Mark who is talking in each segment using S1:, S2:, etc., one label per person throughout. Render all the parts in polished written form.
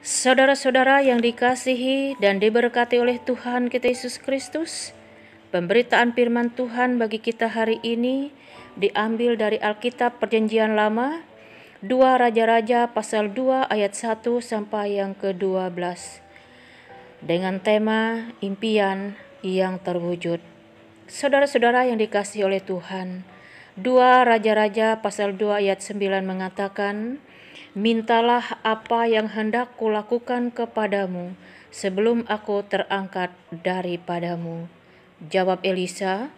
S1: Saudara-saudara yang dikasihi dan diberkati oleh Tuhan kita Yesus Kristus, pemberitaan firman Tuhan bagi kita hari ini diambil dari Alkitab Perjanjian Lama, 2 Raja-Raja pasal 2 ayat 1 sampai yang ke-12, dengan tema impian yang terwujud. Saudara-saudara yang dikasihi oleh Tuhan, 2 Raja-Raja pasal 2 ayat 9 mengatakan, "Mintalah apa yang hendak kulakukan kepadamu sebelum aku terangkat daripadamu." Jawab Elisa,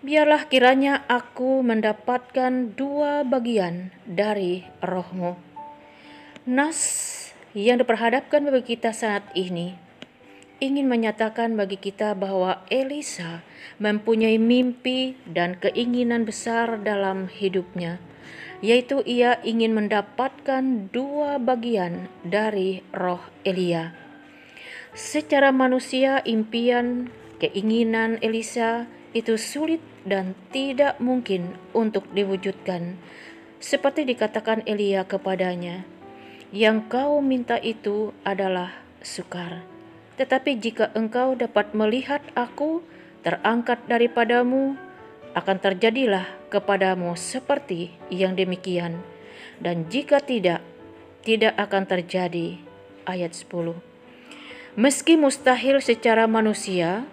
S1: "Biarlah kiranya aku mendapatkan 2 bagian dari rohmu." Nas yang diperhadapkan bagi kita saat ini ingin menyatakan bagi kita bahwa Elisa mempunyai mimpi dan keinginan besar dalam hidupnya, yaitu ia ingin mendapatkan 2 bagian dari roh Elia. Secara manusia, impian, keinginan Elisa itu sulit dan tidak mungkin untuk diwujudkan. Seperti dikatakan Elia kepadanya, "Yang kau minta itu adalah sukar. Tetapi jika engkau dapat melihat aku terangkat daripadamu, akan terjadilah kepadamu seperti yang demikian. Dan jika tidak akan terjadi." Ayat 10. Meski mustahil secara manusia,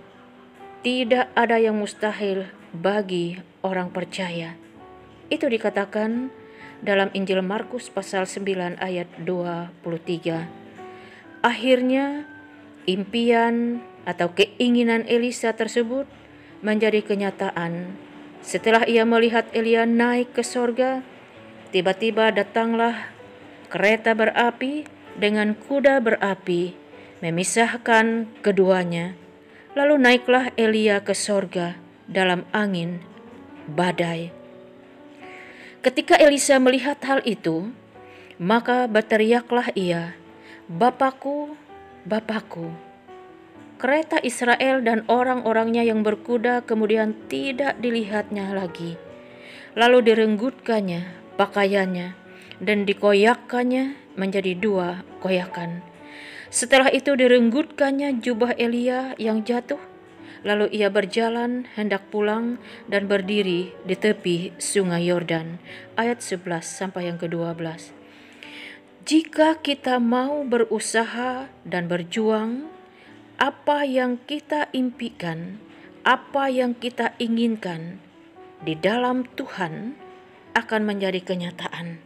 S1: tidak ada yang mustahil bagi orang percaya. Itu dikatakan dalam Injil Markus pasal 9 ayat 23. Akhirnya impian atau keinginan Elisa tersebut menjadi kenyataan. Setelah ia melihat Elia naik ke sorga, tiba-tiba datanglah kereta berapi dengan kuda berapi, memisahkan keduanya. Lalu naiklah Elia ke sorga dalam angin badai. Ketika Elisa melihat hal itu, maka berteriaklah ia, "Bapakku, Bapakku!" Kereta Israel dan orang-orangnya yang berkuda kemudian tidak dilihatnya lagi. Lalu direnggutkannya pakaiannya dan dikoyakkannya menjadi 2 koyakan. Setelah itu direnggutkannya jubah Elia yang jatuh. Lalu ia berjalan hendak pulang dan berdiri di tepi sungai Yordan. Ayat 11 sampai yang ke-12. Jika kita mau berusaha dan berjuang, apa yang kita impikan, apa yang kita inginkan di dalam Tuhan akan menjadi kenyataan.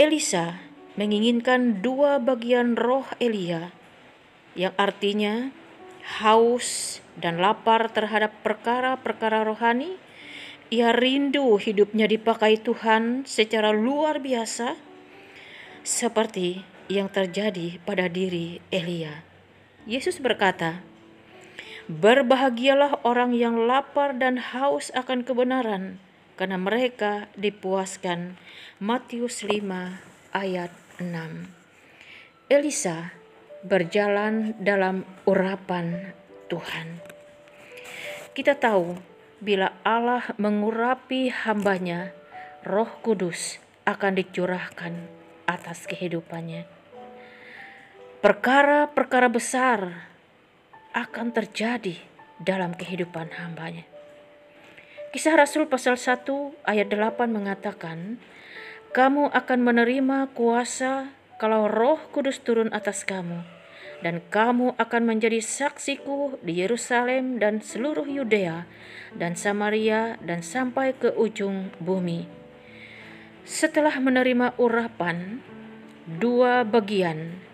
S1: Elisa menginginkan 2 bagian roh Elia, yang artinya haus dan lapar terhadap perkara-perkara rohani. Ia rindu hidupnya dipakai Tuhan secara luar biasa, seperti yang terjadi pada diri Elia. Yesus berkata, "Berbahagialah orang yang lapar dan haus akan kebenaran, karena mereka dipuaskan." Matius 5 ayat 6. Elisa berjalan dalam urapan Tuhan. Kita tahu bila Allah mengurapi hambanya, Roh Kudus akan dicurahkan atas kehidupannya. Perkara-perkara besar akan terjadi dalam kehidupan hambanya. Kisah Rasul pasal 1 ayat 8 mengatakan, "Kamu akan menerima kuasa kalau Roh Kudus turun atas kamu, dan kamu akan menjadi saksiku di Yerusalem dan seluruh Yudea dan Samaria dan sampai ke ujung bumi." Setelah menerima urapan 2 bagian,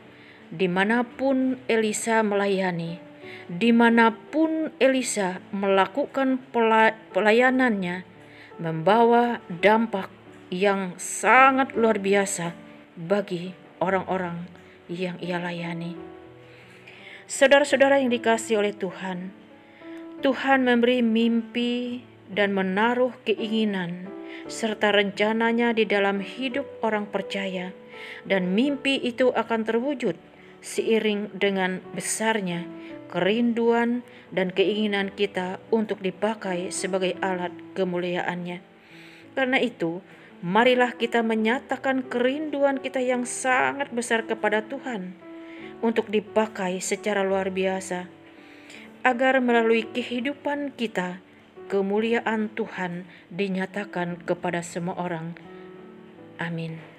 S1: dimanapun Elisa melayani, dimanapun Elisa melakukan pelayanannya, membawa dampak yang sangat luar biasa bagi orang-orang yang ia layani. Saudara-saudara yang dikasihi oleh Tuhan, Tuhan memberi mimpi dan menaruh keinginan serta rencananya di dalam hidup orang percaya, dan mimpi itu akan terwujud seiring dengan besarnya kerinduan dan keinginan kita untuk dipakai sebagai alat kemuliaannya. Karena itu, marilah kita menyatakan kerinduan kita yang sangat besar kepada Tuhan untuk dipakai secara luar biasa, agar melalui kehidupan kita, kemuliaan Tuhan dinyatakan kepada semua orang. Amin.